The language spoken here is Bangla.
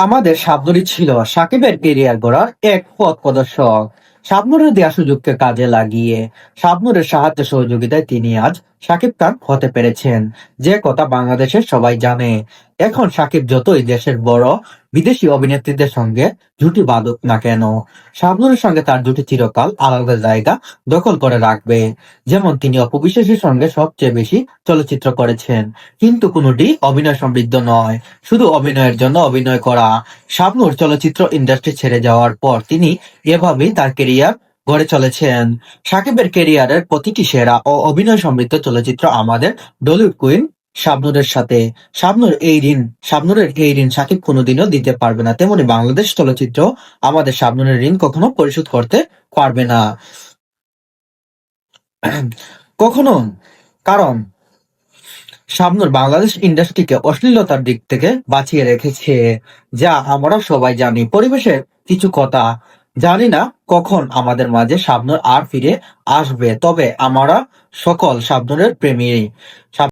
আমাদের শাবনূরই ছিল সাকিবের ক্যারিয়ার গড়ার এক পথ প্রদর্শক। শাবনূরের দেয়া সুযোগকে কাজে লাগিয়ে শাবনূরের সাহায্য সহযোগিতায় তিনি আজ শাকিব খান হতে পেরেছেন, যে কথা বাংলাদেশের সবাই জানে। এখন শাকিব যতই দেশের বড় বিদেশি অভিনেত্রীদের সঙ্গে জুটি বাঁধুক না কেন, শাবনূরের সঙ্গে তার জুটি চিরকাল আলাদা জায়গা দখল করে রাখবে। যেমন তিনি অপু বিশ্বাসের সঙ্গে সবচেয়ে বেশি চলচ্চিত্র করেছেন, কিন্তু কোনোটি অভিনয় সমৃদ্ধ নয়, শুধু অভিনয়ের জন্য অভিনয় করা। শাবনূর চলচ্চিত্র ইন্ডাস্ট্রি ছেড়ে যাওয়ার পর তিনি এভাবেই তার কেরিয়ার গড়ে চলেছেন। সাকিবের কেরিয়ারের প্রতিটি সেরা ও অভিনয় সমৃদ্ধ চলচ্চিত্র আমাদের ডলিউড কুইন শাবনূরের সাথে। শাবনূরের এই ঋণ সাকিব কোনোদিনও দিতে পারবে না, তেমনি বাংলাদেশ চলচ্চিত্র আমাদের শাবনূরের ঋণ কখনো পরিশোধ করতে পারবে না। কখনো। কারণ শাবনূর বাংলাদেশ ইন্ডাস্ট্রিকে অশ্লীলতার দিক থেকে বাঁচিয়ে রেখেছে, যা আমরা সবাই জানি। পরিবেশের কিছু কথা, জানি না কখন আমাদের মাঝে শাবনূর আর ফিরে আসবে, তবে আমরা সকল শাবনূরের প্রেমী।